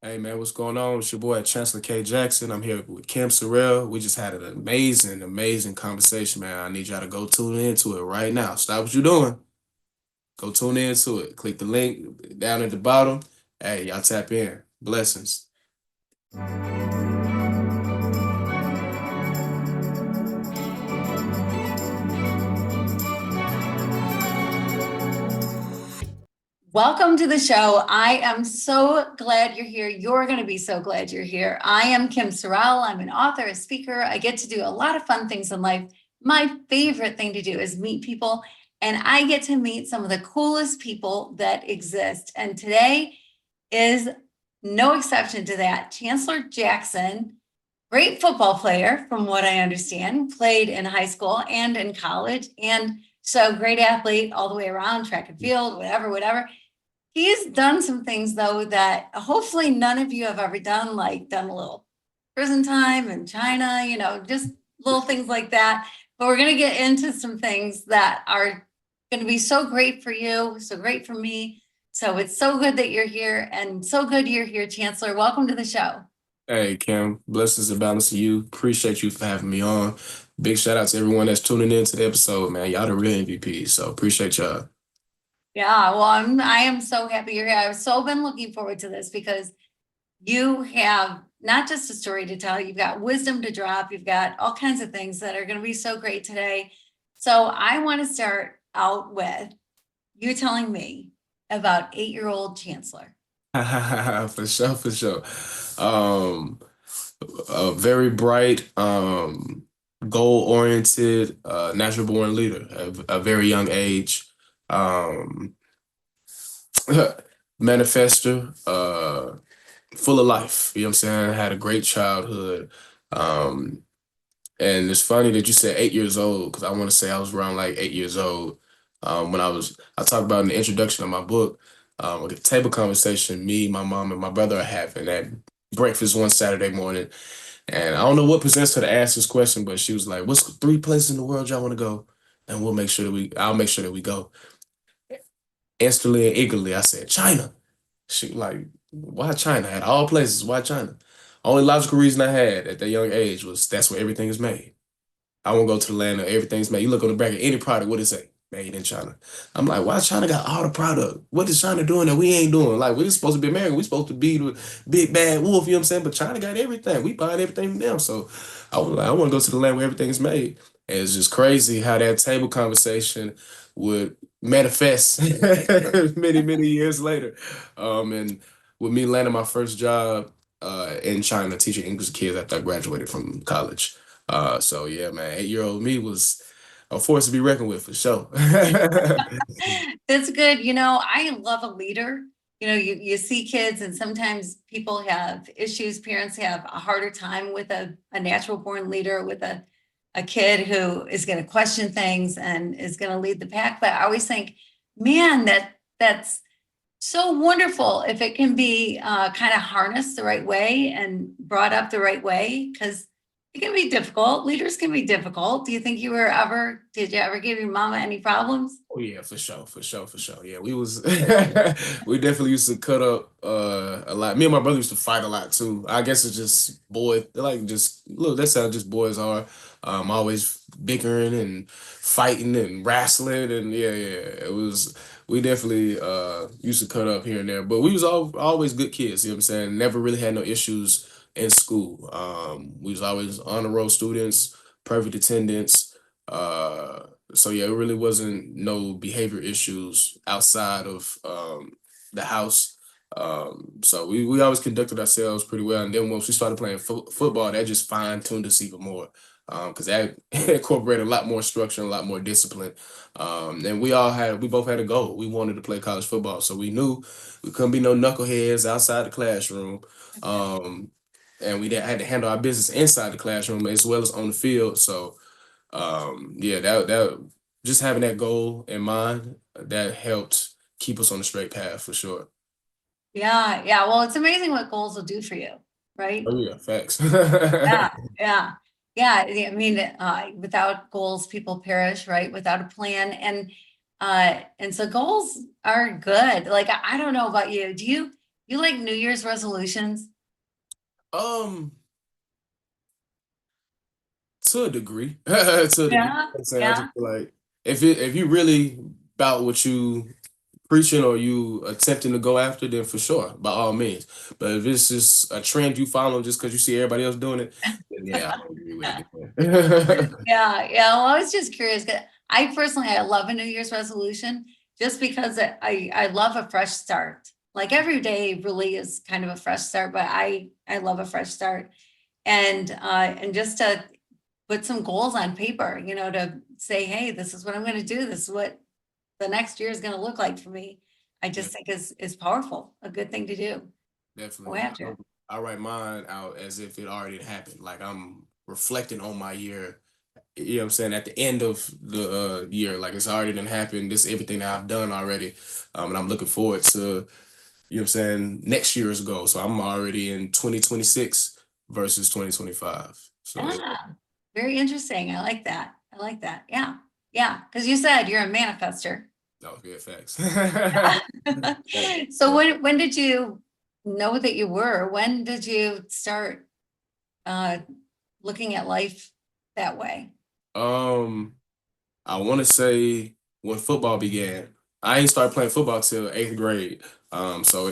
Hey man, what's going on? It's your boy Chancellor Jackson. I'm here with Kim Sorrelle. We just had an amazing conversation, man. I need y'all to go tune into it right now. Stop what you're doing. Go tune into it. Click the link down at the bottom. Hey, y'all tap in. Blessings. Welcome to the show. I am so glad you're here. You're going to be so glad you're here. I am Kim Sorrelle. I'm an author, a speaker. I get to do a lot of fun things in life. My favorite thing to do is meet people, and I get to meet some of the coolest people that exist. And today is no exception to that. Chancellor Jackson, great football player, from what I understand, played in high school and in college. And so great athlete all the way around, track and field, whatever. He's done some things though that hopefully none of you have ever done, like done a little prison time in China, just little things like that. But we're going to get into some things that are going to be so great for you, so great for me. So it's so good that you're here and so good you're here, Chancellor. Welcome to the show. Hey Kim, blessings and balance to you. Appreciate you for having me on. Big shout out to everyone that's tuning in to the episode, man. Y'all the real MVPs, so appreciate y'all. Yeah, well, I am so happy you're here. I've so been looking forward to this because you have not just a story to tell, you've got wisdom to drop, you've got all kinds of things that are going to be so great today. So I want to start out with you telling me about 8-year-old Chancellor. For sure, for sure. Um, a very bright, goal-oriented, natural born leader at a very young age. Um, manifester, full of life. You know what I'm saying? Had a great childhood. Um, and it's funny that you said 8 years old because I want to say I was around like 8 years old when I talked about in the introduction of my book, a table conversation me, my mom, and my brother are having at breakfast one Saturday morning. And I don't know what possessed her to ask this question, but she was like, "What's three places in the world y'all want to go?" And I'll make sure that we go. Instantly and eagerly, I said, "China." She like, "Why China? At all places, why China?" Only logical reason I had at that young age was that's where everything is made. I won't go to the land of everything's made. You look on the back of any product, what it say? Made in China. I'm like, why China got all the product? What is China doing that we ain't doing? Like, we're supposed to be American. We're supposed to be the big bad wolf, you know what I'm saying? But China got everything. We buying everything from them. So I was like, I want to go to the land where everything is made. And it's just crazy how that table conversation would manifest many years later. And with me landing my first job in China teaching English to kids after I graduated from college. So yeah, man, 8 year old me was a force to be reckoned with for sure. That's good. I love a leader. You see kids, and sometimes people have issues. Parents have a harder time with a natural born leader, with a kid who is going to question things and is going to lead the pack. But I always think, man, that's so wonderful if it can be kind of harnessed the right way and brought up the right way, because it can be difficult. Leaders can be difficult. Did you ever give your mama any problems? Oh yeah, for sure, for sure, for sure. Yeah, we was we definitely used to cut up a lot. Me and my brother used to fight a lot too. I guess it's just boys, they're like just look, that's how just boys are. Always bickering and fighting and wrestling and yeah. It was we definitely used to cut up here and there. But we was always good kids, you know what I'm saying? Never really had no issues in school. We was always honor roll students, perfect attendance. So yeah, it really wasn't no behavior issues outside of the house. So we always conducted ourselves pretty well. And then once we started playing football, that just fine tuned us even more. Because that incorporated a lot more structure and a lot more discipline. And we both had a goal. We wanted to play college football. So we knew we couldn't be no knuckleheads outside the classroom. Um, and had to handle our business inside the classroom as well as on the field. So yeah, that just having that goal in mind that helped keep us on the straight path for sure. Yeah, yeah. Well, it's amazing what goals will do for you, right? Oh yeah, facts. Yeah, yeah, yeah. I mean, without goals, people perish, right? Without a plan, and so goals are good. Like I don't know about you. Do You like New Year's resolutions? Um, to a degree, to a degree. Yeah, I'm saying I just yeah. feel like if you really about what you preaching or you attempting to go after, then for sure, by all means. But if it's just a trend you follow just because you see everybody else doing it, then yeah, I don't agree with it. Then. Yeah, yeah. Well, I was just curious. 'Cause I personally, I love a New Year's resolution just because I love a fresh start. Like every day really is kind of a fresh start, but I love a fresh start. And just to put some goals on paper, to say, hey, this is what I'm going to do. This is what the next year is going to look like for me. I Yeah, just think is powerful, a good thing to do. Go definitely. after it. I write mine out as if it already happened. Like I'm reflecting on my year. You know what I'm saying? At the end of the year, like it's already done happened. This is everything that I've done already. And I'm looking forward to, you know what I'm saying, next year's goal. So I'm already in 2026 versus 2025. So Yeah, very interesting. I like that. I like that. Yeah. Yeah. Because you said you're a manifester. that was good facts. So when did you know that you were? When did you start uh looking at life that way? Um, I want to say when football began. I ain't started playing football till eighth grade. So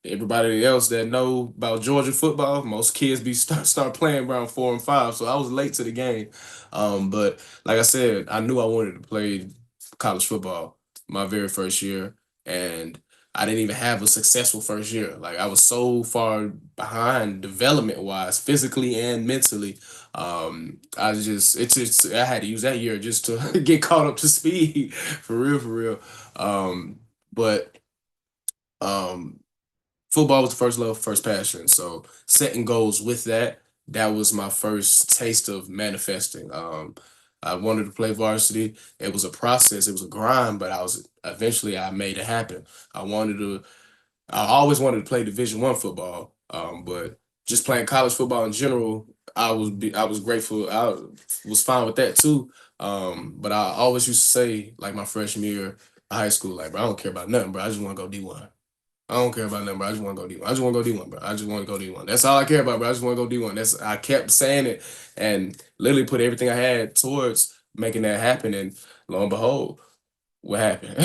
everybody else that know about Georgia football, most kids be start playing around 4 and 5. So I was late to the game. But like I said, I knew I wanted to play college football my very first year, and I didn't even have a successful first year. Like I was so far behind development wise, physically and mentally. I had to use that year just to get caught up to speed for real, for real. But um, football was the first love, first passion. So setting goals with that, that was my first taste of manifesting. I wanted to play varsity. It was a process, it was a grind, but I made it happen. I wanted to I always wanted to play Division 1 football, but just playing college football in general, I was grateful. I was fine with that too. But I always used to say, like my freshman year of high school, like, bro, I don't care about nothing, bro. I just want to go D1. I don't care about nothing, bro. I just want to go D1. I just want to go D1, bro. I just want to go D1. That's all I care about, bro. I just want to go D1. I kept saying it and literally put everything I had towards making that happen. And lo and behold, what happened?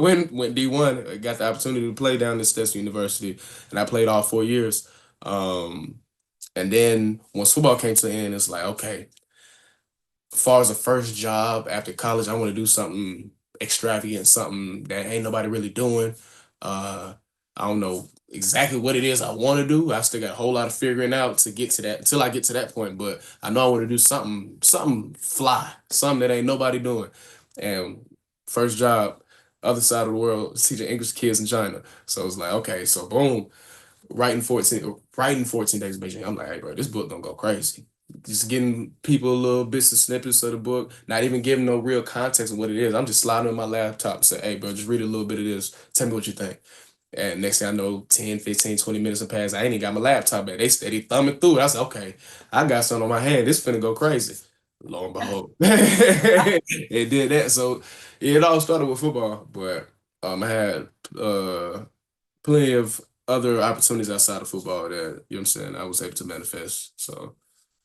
When D1, I got the opportunity to play down at Stetson University, and I played all 4 years. Um, and then once football came to an end, it's like, okay, as far as a first job after college, I want to do something extravagant, something that ain't nobody really doing. Uh, I don't know exactly what it is I want to do. I still got a whole lot of figuring out to get to that until I get to that point. But I know I want to do something fly, something that ain't nobody doing. And first job, other side of the world, teaching English kids in China. So it's like, okay, so boom, writing 14 days of Beijing. I'm like, hey, bro, this book gonna go crazy. Just getting people a little bits and snippets of the book, not even giving no real context of what it is. I'm just sliding on my laptop and say, hey, bro, just read a little bit of this. Tell me what you think. And next thing I know, 10, 15, 20 minutes have passed. I ain't even got my laptop back. They steady thumbing through it. I said, okay, I got something on my hand. This finna go crazy. Lo and behold, it did that. So yeah, it all started with football, but I had plenty of other opportunities outside of football that, you know what I'm saying, I was able to manifest. So,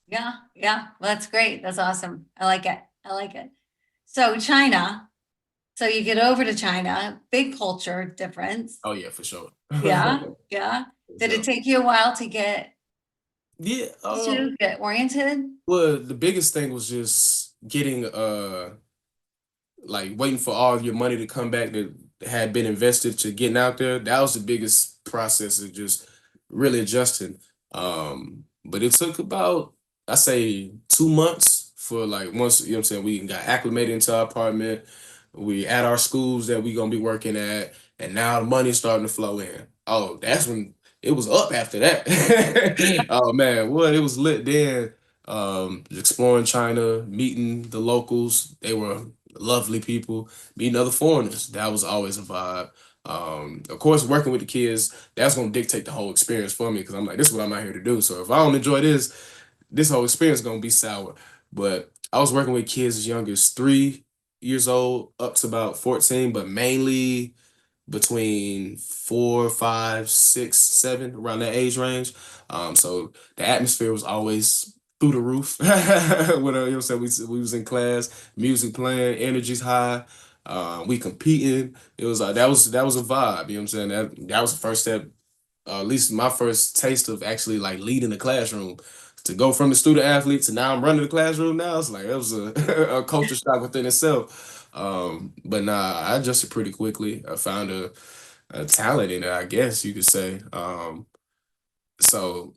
Yeah, yeah. Well, that's great. That's awesome. I like it. I like it. So China, so you get over to China, big culture difference. oh yeah, for sure. Yeah, yeah. For Did it sure. take you a while to get Yeah, to get oriented? well, the biggest thing was just getting like waiting for all your money to come back that had been invested to getting out there. That was the biggest process of just really adjusting. But it took about, I say, 2 months for like once, you know what I'm saying, we got acclimated into our apartment, we at our schools that we gonna be working at, and now the money's starting to flow in. Oh, that's when it was up after that. Oh man, well, it was lit then. Exploring China, meeting the locals. They were lovely people, meeting other foreigners. That was always a vibe. Of course, working with the kids, that's gonna dictate the whole experience for me because I'm like, this is what I'm out here to do. So if I don't enjoy this whole experience is gonna be sour. But I was working with kids as young as 3 years old up to about 14, but mainly between 4, 5, 6, 7, around that age range. So the atmosphere was always through the roof. When you know what I'm saying, we was in class, music playing, energy's high. We competing. It was like that was a vibe. You know what I'm saying? That was the first step, at least my first taste of actually like leading the classroom. To go from the student athlete to now I'm running the classroom now, it's like it was a, a culture shock within itself. But nah, I adjusted pretty quickly. I found a talent in it, I guess you could say. So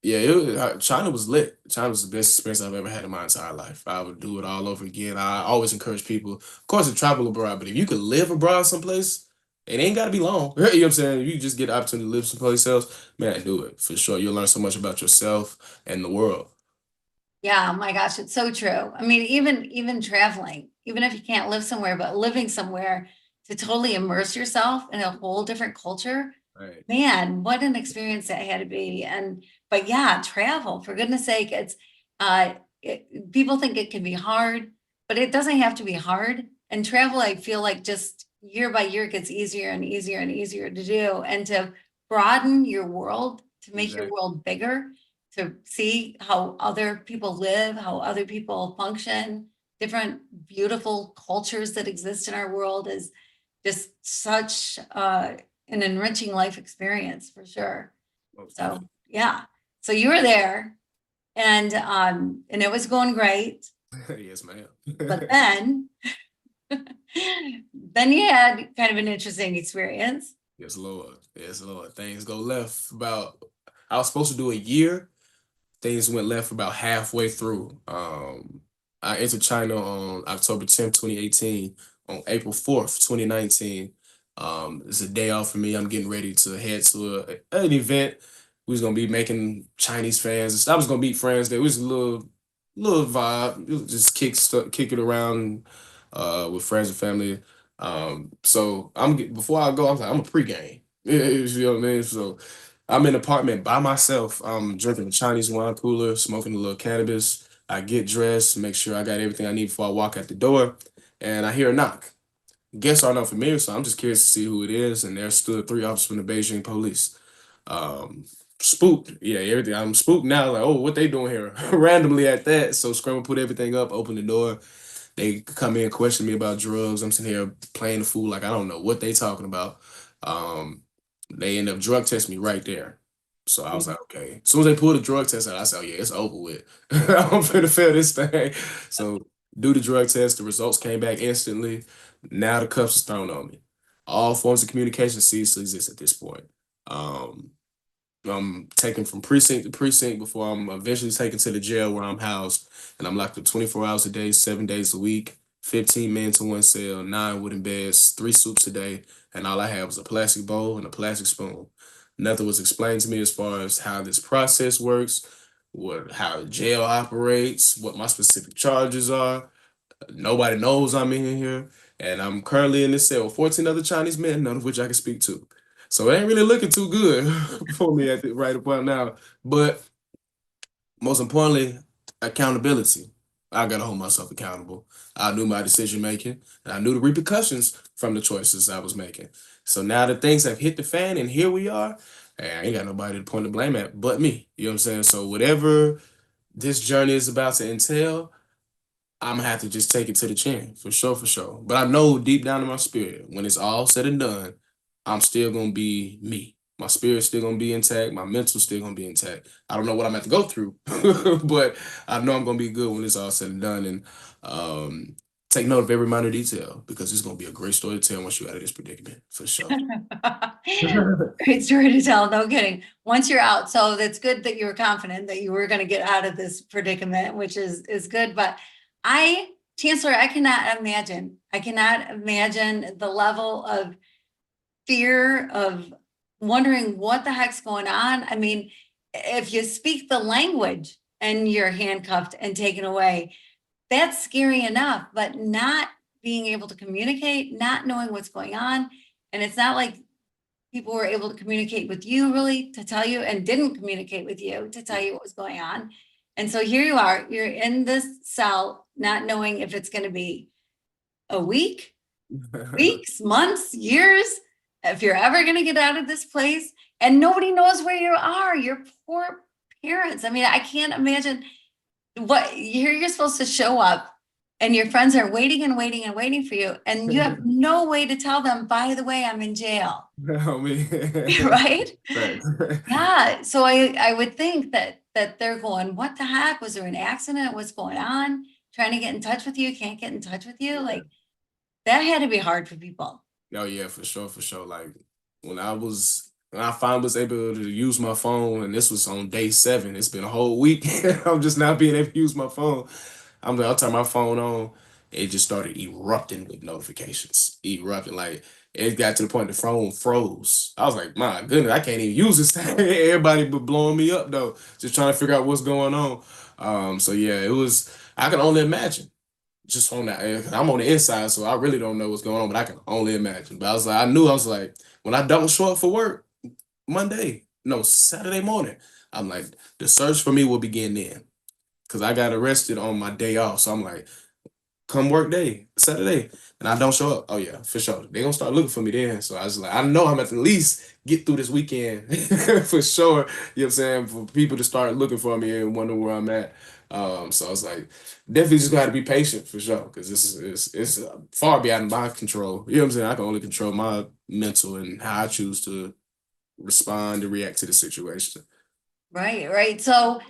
yeah, China was lit. China was the best experience I've ever had in my entire life. I would do it all over again. I always encourage people, of course, to travel abroad, but if you could live abroad someplace, it ain't got to be long. You know what I'm saying? If you just get the opportunity to live someplace else, man, do it for sure. You'll learn so much about yourself and the world. Yeah, oh my gosh, it's so true. I mean, even traveling, even if you can't live somewhere, but living somewhere to totally immerse yourself in a whole different culture, Right. man, what an experience that had to be. And but yeah, travel, for goodness sake, people think it can be hard, but it doesn't have to be hard. And travel, I feel like just year by year gets easier and easier and easier to do, and to broaden your world, to make your Exactly. world bigger, to see how other people live, how other people function, different beautiful cultures that exist in our world is just such an enriching life experience for sure. Most So definitely. yeah. So you were there and it was going great. Yes, ma'am. But then you had kind of an interesting experience. Yes, Lord. Yes, Lord. Things go left about. I was supposed to do a year. Things went left about halfway through. I entered China on October 10th, 2018. On April 4th, 2019, it's a day off for me. I'm getting ready to head to an event. We was gonna be making Chinese fans. I was gonna meet friends there. It was a little vibe. It was just kick it around with friends and family. So before I go, I'm a pregame. You know what I mean? So I'm in an apartment by myself. I'm drinking a Chinese wine cooler, smoking a little cannabis. I get dressed, make sure I got everything I need before I walk out the door, and I hear a knock. Guests aren't unfamiliar, so I'm just curious to see who it is. And there stood three officers from the Beijing police. Um, Spooked. Yeah, everything. I'm spooked now. Like, oh, what they doing here? Randomly at that. So scramble, put everything up, open the door. They come in, question me about drugs. I'm sitting here playing the fool like I don't know what they talking about. Um, they end up drug testing me right there. So I was like, okay. As soon as they pulled the drug test out, I said, oh yeah, it's over with. I'm finna fail this thing. So do the drug test. The results came back instantly. Now the cuffs is thrown on me. All forms of communication cease to exist at this point. Um, I'm taken from precinct to precinct before I'm eventually taken to the jail where I'm housed. And I'm locked up 24 hours a day, 7 days a week, 15 men to one cell, 9 wooden beds, 3 soups a day. And all I had was a plastic bowl and a plastic spoon. Nothing was explained to me as far as how this process works, how the jail operates, what my specific charges are. Nobody knows I'm in here, and I'm currently in this cell with 14 other Chinese men, none of which I can speak to. So it ain't really looking too good for me right about now. But most importantly, accountability. I gotta hold myself accountable. I knew my decision making, and I knew the repercussions from the choices I was making. So now that things have hit the fan, and here we are, hey, I ain't got nobody to point the blame at but me. You know what I'm saying? So whatever this journey is about to entail, I'm gonna have to just take it to the chin for sure, for sure. But I know deep down in my spirit, when it's all said and done, I'm still gonna be me. My spirit's still gonna be intact. My mental's still gonna be intact. I don't know what I'm gonna have to go through, but I know I'm gonna be good when it's all said and done. And take note of every minor detail because it's gonna be a great story to tell once you're out of this predicament, for sure. Great story to tell, no kidding. Once you're out, so that's good that you were confident that you were going to get out of this predicament, which is good. But I, Chancellor, I cannot imagine the level of fear of wondering what the heck's going on. I mean, if you speak the language and you're handcuffed and taken away, that's scary enough, but not being able to communicate, not knowing what's going on. And it's not like people were able to communicate with you really to tell you and didn't communicate with you to tell you what was going on. And so here you are, you're in this cell, not knowing if it's going to be a week, weeks, months, years. if you're ever going to get out of this place, and nobody knows where you are, your poor parents. I mean, I can't imagine what here you're supposed to show up and your friends are waiting and waiting and waiting for you. And you have no way to tell them, by the way, I'm in jail. I mean, Right? facts. Yeah. So I would think that they're going, what the heck? Was there an accident? What's going on? Trying to get in touch with you, can't get in touch with you. Like that had to be hard for people. Oh yeah, for sure, for sure. Like when I finally was able to use my phone, and this was on day 7. It's been a whole week. I'm just not being able to use my phone. I'll turn my phone on. It just started erupting with notifications. Erupting. Like it got to the point the phone froze. I was like, my goodness, I can't even use this thing. Everybody but blowing me up though, just trying to figure out what's going on. So yeah, it was I can only imagine just on that. I'm on the inside, so I really don't know what's going on, but I can only imagine. But I was like, when I don't show up for work Monday, no, Saturday morning, I'm like, the search for me will begin then. Because I got arrested on my day off. So I'm like, come work day, Saturday, and I don't show up. Oh yeah, for sure. They gonna start looking for me then. So I was like, I know I'm at least get through this weekend for sure. You know what I'm saying? For people to start looking for me and wonder where I'm at. So I was like, definitely just gotta be patient for sure, because this is it's far beyond my control. You know what I'm saying? I can only control my mental and how I choose to respond and react to the situation. Right, right. So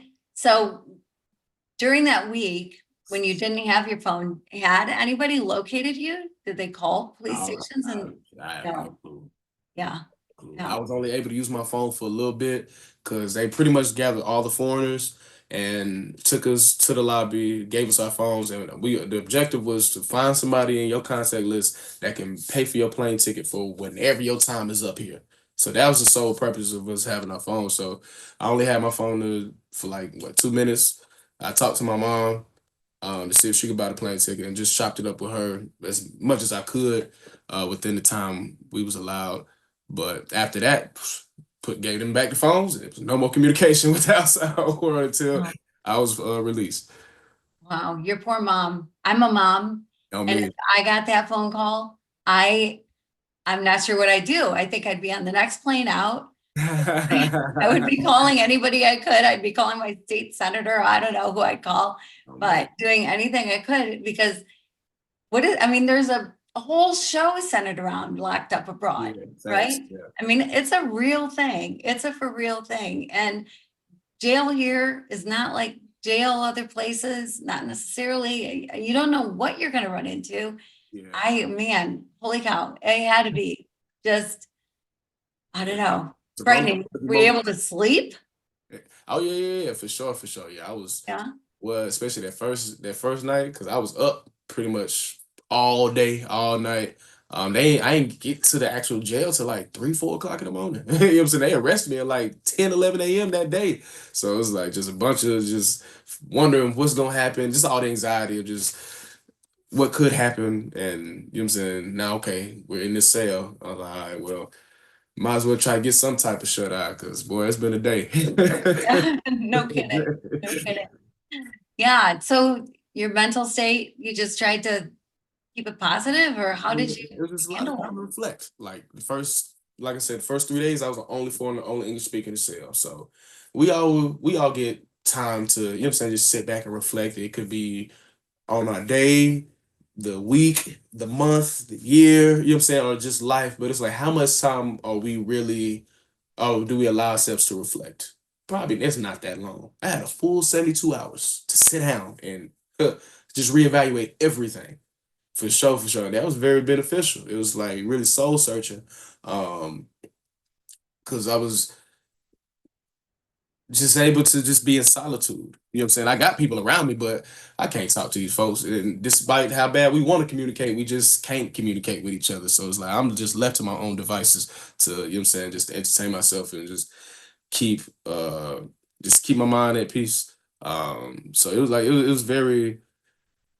during that week, when you didn't have your phone, had anybody located you? Did they call police I, stations? I, And I have no no, clue. yeah, I yeah. was only able to use my phone for a little bit because they pretty much gathered all the foreigners and took us to the lobby, gave us our phones, and the objective was to find somebody in your contact list that can pay for your plane ticket for whenever your time is up here. So that was the sole purpose of us having our phone. So I only had my phone for like what 2 minutes. I talked to my mom to see if she could buy the plane ticket and just chopped it up with her as much as I could within the time we was allowed. But after that, gave them back the phones. There was no more communication with the outside world until Oh, I was released. wow, your poor mom. I'm a mom, I and if mean, I got that phone call, I'm not sure what I'd do. I think I'd be on the next plane out. I would be calling anybody I could. I'd be calling my state senator. I don't know who I'd call, I mean, but doing anything I could because I mean, there's a whole show centered around locked up abroad, yeah, right? thanks. Yeah, I mean, it's a real thing. It's a for real thing. And jail here is not like jail other places, not necessarily. You don't know what you're going to run into. yeah. Man, holy cow. It had to be just, I don't know, It's a roller frightening. coaster Were you moment. able to sleep? Oh yeah, yeah, yeah, for sure, for sure. Yeah, I was Yeah. well, especially that first night because I was up pretty much all day, all night. I ain't get to the actual jail till like 3, 4 o'clock in the morning. You know what I'm saying? They arrested me at like 10, 11 a.m. that day. So it was like just a bunch of just wondering what's gonna happen, just all the anxiety of just what could happen. And you know what I'm saying? Now, okay, we're in this cell. I was like, all right, well, might as well try to get some type of shut eye because boy, it's been a day. No kidding. No kidding. Yeah. So your mental state, you just tried to keep it positive, or how did you It was just a lot of handle time it? to reflect. Like like I said, the first 3 days I was the only foreigner, only English speaking in the cell. So we all get time to, you know what I'm saying, just sit back and reflect. It could be on our day, the week, the month, the year, you know what I'm saying, or just life. But it's like how much time are we really do we allow ourselves to reflect? Probably it's not that long. I had a full 72 hours to sit down and just reevaluate everything. For sure, for sure. That was very beneficial. It was like really soul searching. Um, because I was just able to just be in solitude. You know what I'm saying? I got people around me, but I can't talk to these folks. And despite how bad we want to communicate, we just can't communicate with each other. So it's like I'm just left to my own devices to, you know what I'm saying, just to entertain myself and keep uh just keep my mind at peace. So it was like it was very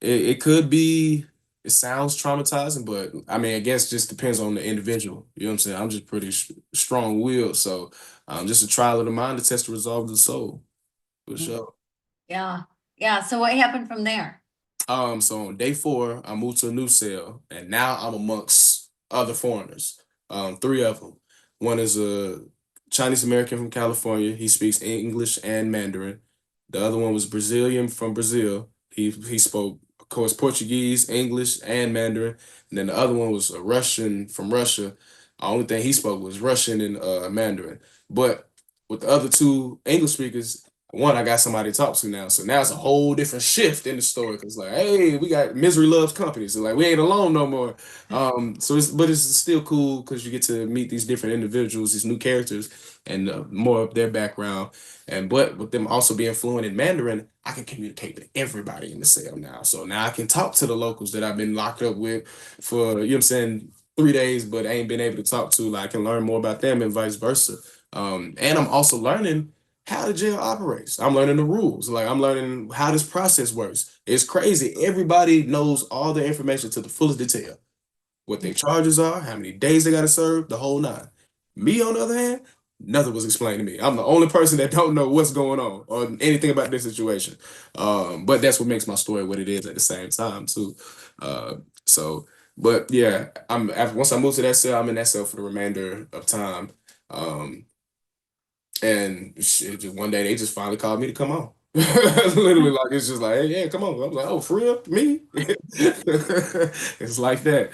it could be, it sounds traumatizing, but I mean, I guess just depends on the individual. You know what I'm saying? I'm just pretty strong-willed, so just a trial of the mind to test the resolve of the soul, for sure. Yeah. Yeah. So what happened from there? So on day 4, I moved to a new cell, and now I'm amongst other foreigners. Three of them. One is a Chinese American from California. He speaks English and Mandarin. The other one was Brazilian from Brazil. He spoke, of course, Portuguese, English, and Mandarin. And then the other one was a Russian from Russia. The only thing he spoke was Russian and Mandarin. But with the other two English speakers, one, I got somebody to talk to now. So now it's a whole different shift in the story. Cause like, hey, we got misery loves company. So like we ain't alone no more. So it's still cool because you get to meet these different individuals, these new characters, and more of their background. And but with them also being fluent in Mandarin, I can communicate with everybody in the cell now. So now I can talk to the locals that I've been locked up with for, you know what I'm saying, 3 days, but I ain't been able to talk to. Like I can learn more about them and vice versa. And I'm also learning how the jail operates. I'm learning the rules. Like I'm learning how this process works. It's crazy. Everybody knows all the information to the fullest detail, what their charges are, how many days they got to serve, the whole nine. Me, on the other hand, nothing was explained to me. I'm the only person that don't know what's going on or anything about this situation. But that's what makes my story what it is at the same time too. Uh, so, but yeah, once I move to that cell, I'm in that cell for the remainder of time. Um, and shit, just one day they just finally called me to come on. Literally, like it's just like, hey, yeah, come on. I'm like, oh, for real? Me? It's like that.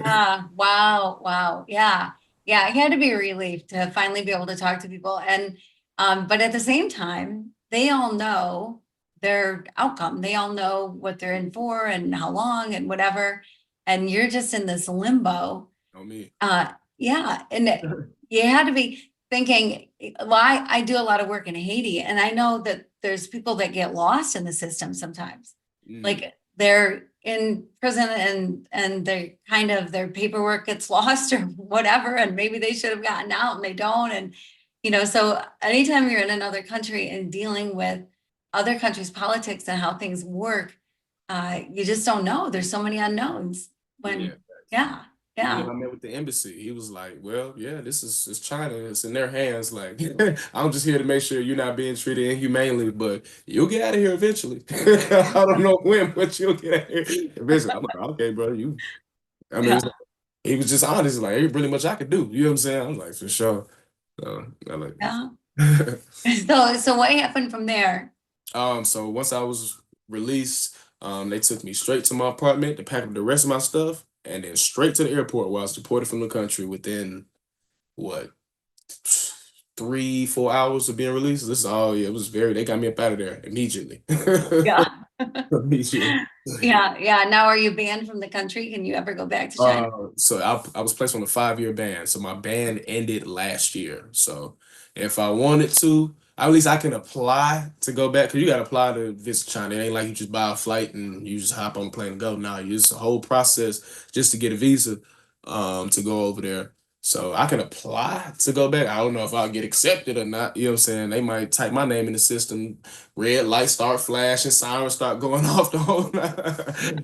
Ah, wow, wow. Yeah. Yeah, it had to be a relief to finally be able to talk to people. And but at the same time, they all know their outcome. They all know what they're in for and how long and whatever. And you're just in this limbo. On me. Yeah. And you had to be thinking, well, I do a lot of work in Haiti, and I know that there's people that get lost in the system sometimes. Mm, Like they're in prison and they kind of their paperwork gets lost or whatever, and maybe they should have gotten out and they don't. And so anytime you're in another country and dealing with other countries' politics and how things work, you just don't know. There's so many unknowns yeah. when, yeah, Even when yeah. I met with the embassy, he was like, well, yeah, this is it's China. It's in their hands. Like, I'm just here to make sure you're not being treated inhumanely, but you'll get out of here eventually. I don't know when, but you'll get out of here eventually. I'm like, okay, bro, I mean, Yeah. it's like, he was just honest, like, ain't really much I could do. You know what I'm saying? I'm like, for sure. So, I like Yeah. it. So what happened from there? So once I was released, they took me straight to my apartment to pack up the rest of my stuff, and then straight to the airport where I was deported from the country within what 3, 4 hours of being released. This is all yeah, it was very they got me up out of there immediately. Yeah. Immediately. Yeah, yeah. Now are you banned from the country? Can you ever go back to China? So I was placed on a 5-year ban. So my ban ended last year. So if I wanted to, at least I can apply to go back because you got to apply to visit China. It ain't like you just buy a flight and you just hop on a plane and go. Now it's a whole process just to get a visa to go over there. So I can apply to go back. I don't know if I'll get accepted or not. You know what I'm saying? They might type my name in the system, red lights start flashing, sirens start going off the whole night.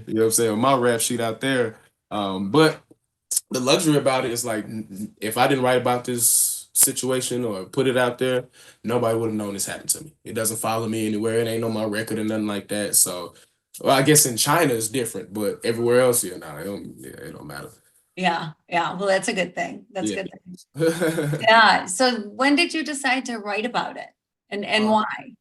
You know what I'm saying? My rap sheet out there. But the luxury about it is like if I didn't write about this situation or put it out there, nobody would have known this happened to me. It doesn't follow me anywhere. It ain't on my record or nothing like that. So, well, I guess in China it's different, but everywhere else, yeah, no, it don't matter. Yeah, yeah. Well, that's a good thing. That's a Yeah. good thing. Yeah. So when did you decide to write about it? And Uh, why?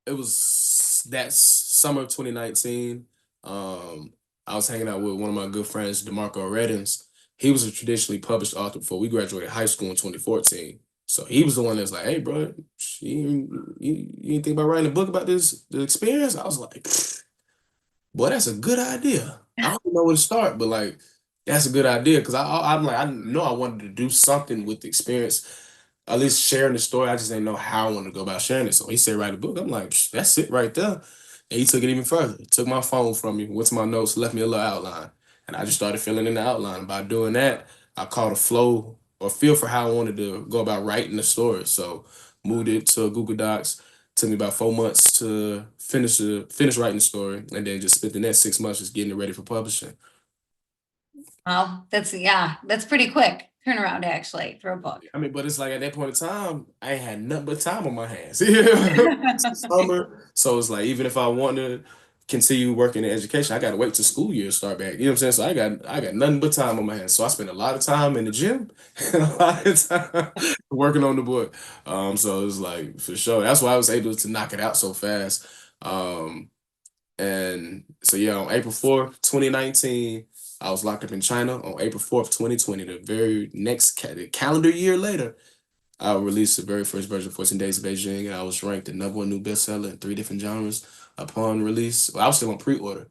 it was that summer of 2019. Um, I was hanging out with one of my good friends, DeMarco Reddins. He was a traditionally published author before we graduated high school in 2014. So he was the one that's like, hey, bro, you ain't think about writing a book about the experience? I was like, boy, that's a good idea. I don't know where to start, but like, that's a good idea because I'm like, I know I wanted to do something with the experience, at least sharing the story. I just didn't know how I wanted to go about sharing it. So he said, write a book. I'm like, that's it right there. And he took it even further. He took my phone from me, went to my notes, left me a little outline. And I just started filling in the outline. By doing that, I caught a flow or feel for how I wanted to go about writing the story. So moved it to Google Docs. Took me about 4 months to finish writing the story, and then just spent the next 6 months just getting it ready for publishing. Well, that's pretty quick turnaround actually for a book. I mean, but it's like at that point in time, I ain't had nothing but time on my hands. It's the summer, so it's like even if I wanted continue working in education. I got to wait till school year start back. You know what I'm saying? So I got nothing but time on my hands. So I spend a lot of time in the gym and a lot of time working on the book. So it's like for sure. That's why I was able to knock it out so fast. Um, and so yeah, on April 4th, 2019, I was locked up in China. On April 4th, 2020, the very next the calendar year later, I released the very first version of 14 Days of Beijing, and I was ranked the #1 new bestseller in 3 different genres upon release. Well, I was still on pre-order,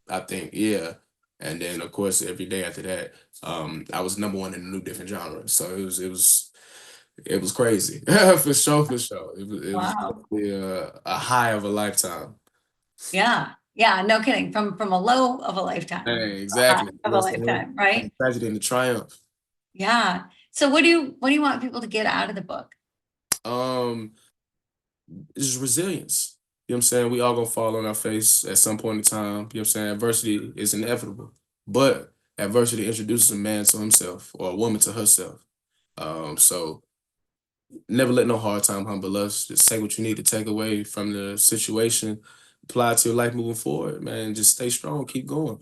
I think, yeah. And then, of course, every day after that, I was #1 in a new different genre. So it was crazy for sure, for sure. It was Wow. definitely a high of a lifetime. Yeah. Yeah. No kidding. From a low of a lifetime, Hey, a high exactly. You of know a what I'm saying? lifetime, From right? the tragedy and the triumph. Yeah. So what do you want people to get out of the book? Um, it's just resilience. You know what I'm saying? We all gonna fall on our face at some point in time. You know what I'm saying? Adversity is inevitable. But adversity introduces a man to himself or a woman to herself. So never let no hard time humble us. Just take what you need to take away from the situation, apply it to your life moving forward, man. Just stay strong, keep going.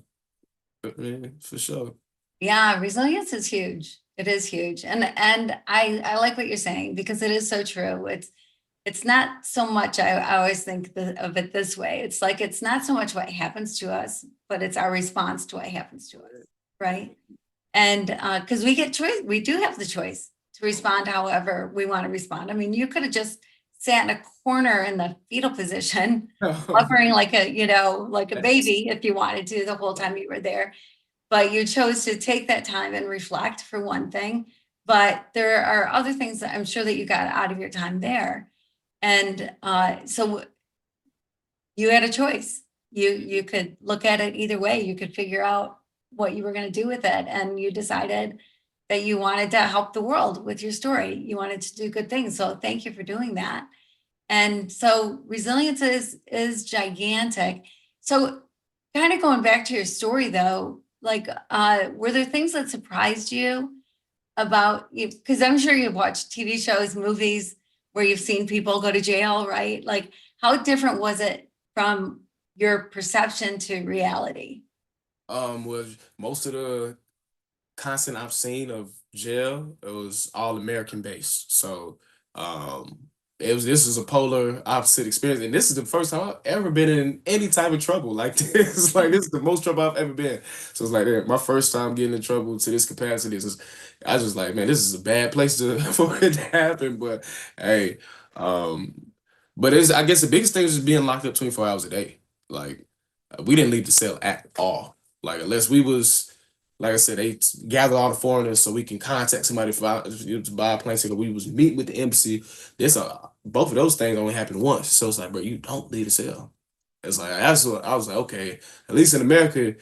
Man, for sure. Yeah, resilience is huge. It is huge. And I like what you're saying because it is so true. It's not so much, I always think of it this way. It's like it's not so much what happens to us, but it's our response to what happens to us, right? And because we get choice, we do have the choice to respond however we want to respond. I mean, you could have just sat in a corner in the fetal position, hovering like like a baby if you wanted to the whole time you were there. But you chose to take that time and reflect for one thing. But there are other things that I'm sure that you got out of your time there. And so you had a choice. You could look at it either way. You could figure out what you were going to do with it, and you decided that you wanted to help the world with your story. You wanted to do good things. So thank you for doing that. And so resilience is gigantic. So kind of going back to your story though, like were there things that surprised you about you? Because I'm sure you've watched TV shows, movies where you've seen people go to jail, right? Like how different was it from your perception to reality? Was most of the content I've seen of jail, it was all American based. So um this is a polar opposite experience. And this is the first time I've ever been in any type of trouble like this. Like this is the most trouble I've ever been. So it's like my first time getting in trouble to this capacity. I was just like, man, this is a bad place to for it to happen. But hey, um, but it's I guess the biggest thing is just being locked up 24 hours a day. Like we didn't leave the cell at all. Like unless we was like I said, they gather all the foreigners so we can contact somebody to buy a plane ticket. We was meet with the embassy. Both of those things only happened once. So it's like, bro, you don't leave the cell. It's like that's what I was like, okay. At least in America,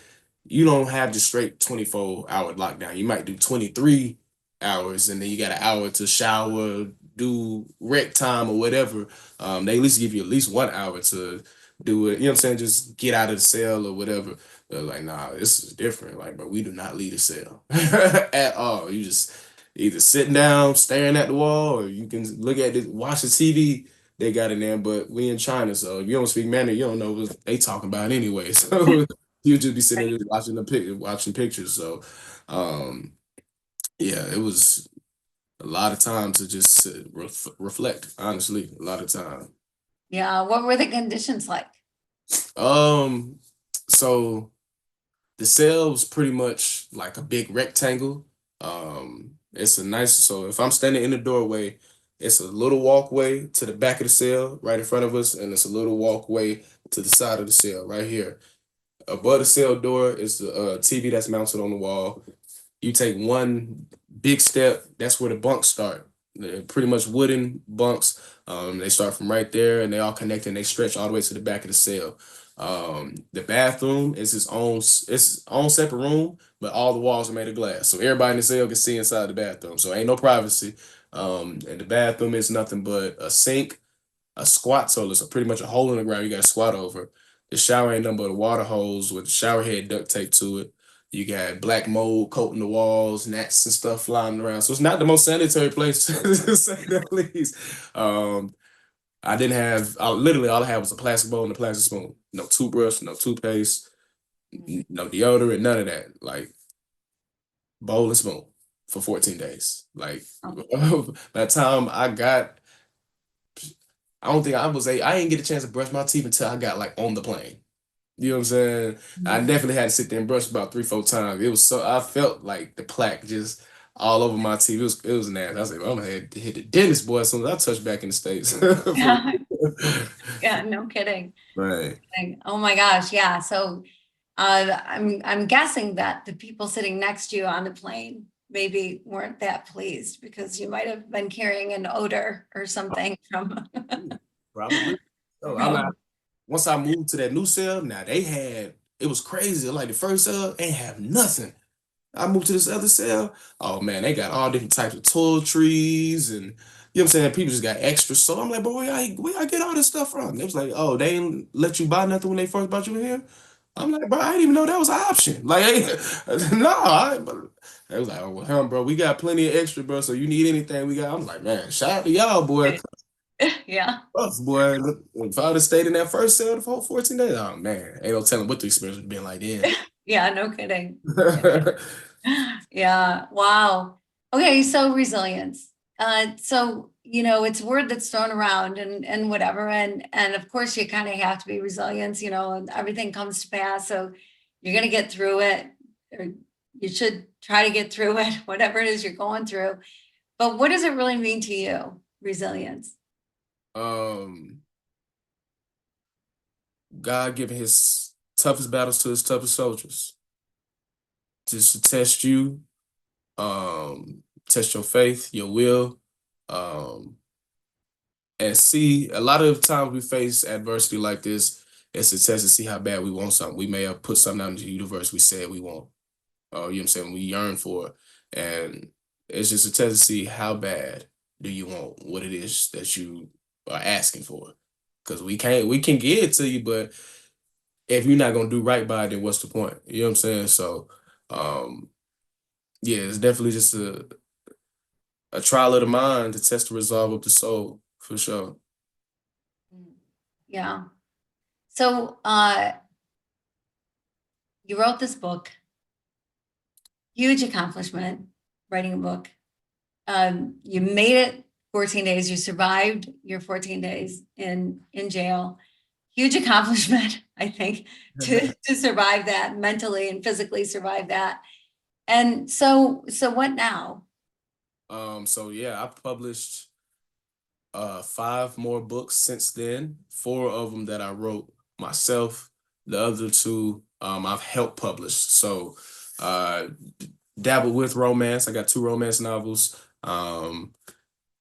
you don't have the straight 24-hour lockdown. You might do 23 hours and then you got an hour to shower, do rec time or whatever. They at least give you at least 1 hour to do it. You know what I'm saying? Just get out of the cell or whatever. They're like, nah, this is different. Like, but we do not leave the cell at all. You just either sitting down, staring at the wall, or you can look at it, watch the TV they got in there. But we in China, so if you don't speak Mandarin, you don't know what they talking about anyway. So you just be sitting there just watching watching pictures. So, um, yeah, it was a lot of time to just reflect. Honestly, a lot of time. Yeah, what were the conditions like? Um, so the cell was pretty much like a big rectangle. It's a nice, so if I'm standing in the doorway, it's a little walkway to the back of the cell right in front of us, and it's a little walkway to the side of the cell right here. Above the cell door is the TV that's mounted on the wall. You take one big step, that's where the bunks start. They're pretty much wooden bunks. They start from right there and they all connect and they stretch all the way to the back of the cell. The bathroom is its own separate room, but all the walls are made of glass. So everybody in the cell can see inside the bathroom. So ain't no privacy. And the bathroom is nothing but a sink, a squat toilet, so pretty much a hole in the ground you got to squat over. The shower ain't nothing but a water hose with the shower head duct taped to it. You got black mold coating the walls, gnats and stuff flying around. So it's not the most sanitary place to say the least. Um, I didn't have, I literally all I had was a plastic bowl and a plastic spoon. No toothbrush, no toothpaste, no deodorant, none of that. Like bowl and spoon for 14 days. Like Oh, by the time I got, I don't think I didn't get a chance to brush my teeth until I got like on the plane. You know what I'm saying? I mhm. definitely had to sit there and brush about 3, 4 times. It was so I felt like the plaque just all over my teeth. It was nasty. I was like, well, I'm gonna have to hit the dentist boy as soon as I touch back in the States. For Yeah, real. yeah, no kidding. Right. Oh my gosh, yeah. So I'm guessing that the people sitting next to you on the plane maybe weren't that pleased because you might have been carrying an odor or something from Probably. So I'm not from once I moved to that new cell, now it was crazy. Like the first cell ain't have nothing. I moved to this other cell. Oh man, they got all different types of toiletries and you know what I'm saying? People just got extra. So I'm like, bro, where I get all this stuff from? They was like, oh, they didn't let you buy nothing when they first brought you in here. I'm like, bro, I didn't even know that was an option. Like, no, they was like, oh, well, bro, we got plenty of extra, bro. So you need anything we got? I'm like, man, shout out to y'all, boy. yeah, Us, boy. If I'd have stayed in that first cell the whole 14 days, oh man, ain't no telling what the experience would have been like then. yeah, no kidding. Yeah, wow. Okay, so resilience. So it's a word that's thrown around and whatever, and of course you kind of have to be resilient, and everything comes to pass. So you're gonna get through it, or you should try to get through it, whatever it is you're going through. But what does it really mean to you, resilience? um, God giving his toughest battles to his toughest soldiers, just to test you, test your faith, your will, um, and see. A lot of times we face adversity like this. It's a test to see how bad we want something. We may have put something out into the universe we said we want. You know what I'm saying? We yearn for it. And it's just a test to see how bad do you want what it is that you are asking for. Because we can get it to you, but if you're not gonna do right by it, then what's the point? You know what I'm saying? So um yeah, it's definitely just a trial of the mind to test the resolve of the soul for sure. Mm. Yeah. So you wrote this book, huge accomplishment, writing a book. You made it 14 days. You survived your 14 days in jail. Huge accomplishment, I think, to survive that mentally and physically survive that. And so what now? So yeah, I've published 5 more books since then. 4 of them that I wrote myself. The other 2 I've helped publish. So uh dabbled with romance. I got 2 romance novels.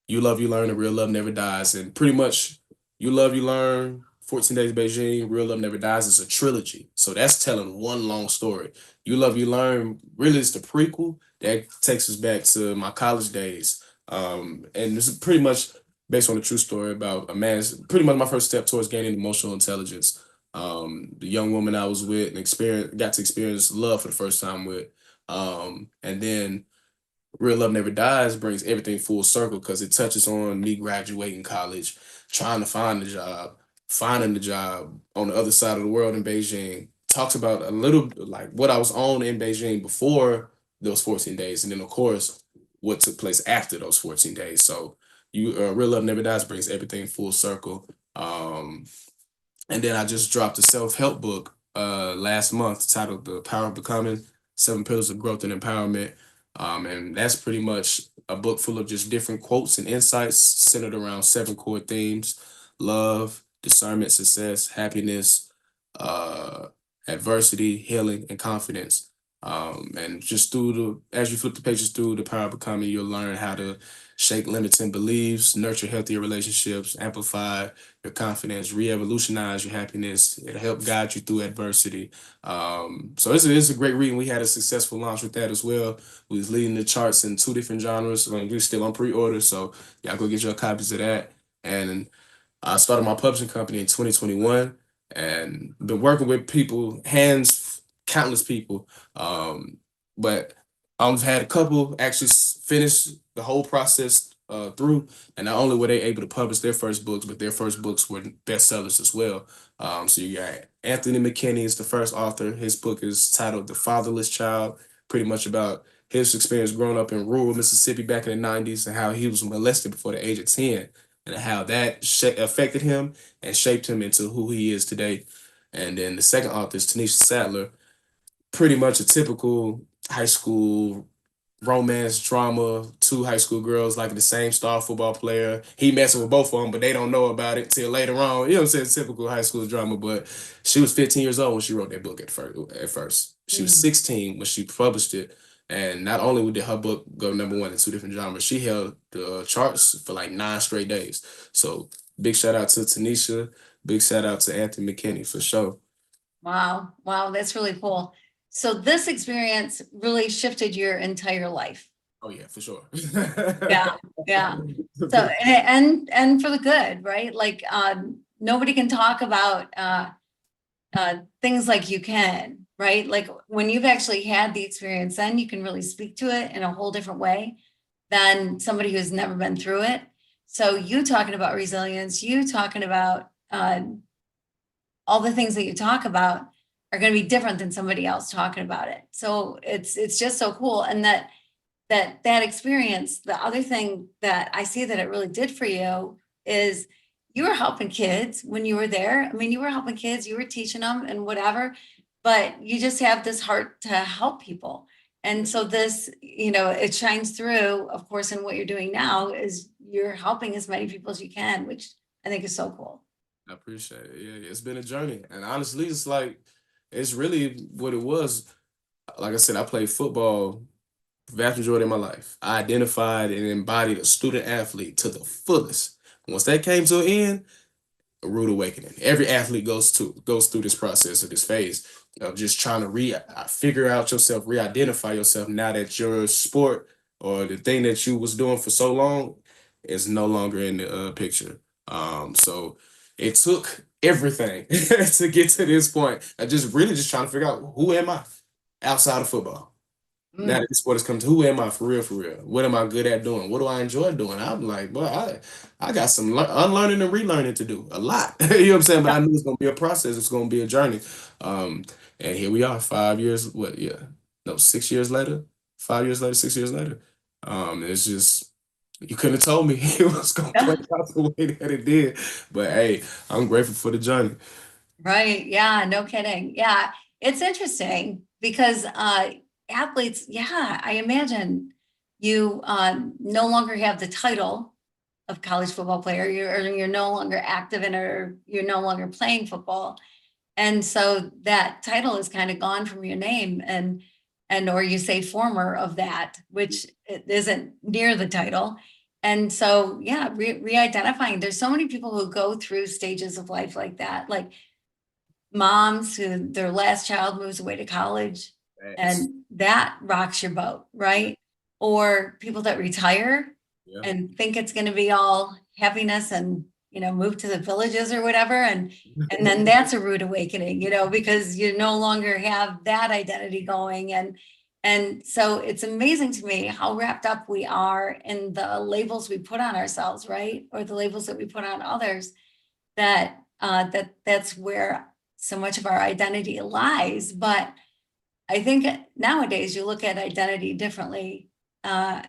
You Love, You Learn, and Real Love Never Dies. And pretty much You Love, You Learn, 14 Days Beijing, Real Love Never Dies is a trilogy. So that's telling one long story. You Love, You Learn really is the prequel that takes us back to my college days. And this is pretty much based on a true story about a man's pretty much my first step towards gaining emotional intelligence. The young woman I was with and got to experience love for the first time with. And then Real Love Never Dies brings everything full circle because it touches on me graduating college, trying to find a job, finding the job on the other side of the world in Beijing. Talks about a little like what I was on in Beijing before those 14 days, and then of course what took place after those 14 days. So Real Love Never Dies brings everything full circle. And then I just dropped a self-help book last month titled The Power of Becoming, 7 Pillars of Growth and Empowerment. And that's pretty much a book full of just different quotes and insights centered around 7 core themes: love, discernment, success, happiness, uh, adversity, healing, and confidence. And just as you flip the pages through The Power of Becoming, you'll learn how to shake limiting beliefs, nurture healthier relationships, amplify your confidence, re-evolutionize your happiness. It'll help guide you through adversity. So it's a great reading. We had a successful launch with that as well. We was leading the charts in 2 different genres. We're still on pre-order, so y'all go get your copies of that. And I started my publishing company in 2021 and been working with people, countless people. But I've had a couple actually finish the whole process through. And not only were they able to publish their first books, but their first books were bestsellers as well. So you got Anthony McKinney is the first author. His book is titled The Fatherless Child, pretty much about his experience growing up in rural Mississippi back in the 90s and how he was molested before the age of 10 and how that affected him and shaped him into who he is today. And then the second author is Tanisha Sadler, pretty much a typical high school romance drama, two high school girls like the same star football player. He messing with both of them, but they don't know about it till later on. You know what I'm saying? Typical high school drama. But she was 15 years old when she wrote that book at first. She was Mm. 16 when she published it. And not only did her book go number one in two different genres, she held the charts for like 9 straight days. So big shout out to Tanisha. Big shout out to Anthony McKinney for sure. Wow. Wow. That's really cool. So this experience really shifted your entire life. Oh yeah, for sure. Yeah. Yeah. So, and for the good, right? Like, nobody can talk about, things like you can, right? Like when you've actually had the experience, then you can really speak to it in a whole different way than somebody who's never been through it. So you talking about resilience, you talking about, all the things that you talk about are going to be different than somebody else talking about it. So it's just so cool. And that experience, the other thing that I see that it really did for you is you were helping kids when you were there. I mean, you were helping kids, you were teaching them and whatever, but you just have this heart to help people. And so this, it shines through, of course, in what you're doing now is you're helping as many people as you can, which I think is so cool. I appreciate it. Yeah, it's been a journey. And honestly, it's like, it's really what it was. Like I said, I played football the vast majority of my life. I identified and embodied a student athlete to the fullest. Once that came to an end, a rude awakening. Every athlete goes through this process or this phase of just trying to figure out yourself, re-identify yourself now that your sport or the thing that you was doing for so long is no longer in the picture. So it took everything to get to this point. I just really just trying to figure out who am I outside of football. Now Mm. that this what it's come to, who am I for real, for real? What am I good at doing? What do I enjoy doing? I'm like, boy, I got some unlearning and relearning to do, a lot. You know what I'm saying? But I knew it's gonna be a process. It's gonna be a journey. Um, and here we are, 5 years. What? Yeah, no, 6 years later. 5 years later, 6 years later. It's just you couldn't have told me it was gonna play out the way that it did. But hey, I'm grateful for the journey. Right. Yeah. No kidding. Yeah. It's interesting because athletes, yeah, I imagine you no longer have the title of college football player. You're no longer active in it, or you're no longer playing football. And so that title is kind of gone from your name, and or you say former of that, which it isn't near the title. And so yeah, re-identifying. There's so many people who go through stages of life like that. Like moms who their last child moves away to college Thanks. and that rocks your boat, right? Or people that retire Yeah. and think it's going to be all happiness and move to the villages or whatever, and then that's a rude awakening, because you no longer have that identity going. And so it's amazing to me how wrapped up we are in the labels we put on ourselves, right? Or the labels that we put on others, that's where so much of our identity lies. But I think nowadays you look at identity differently. Am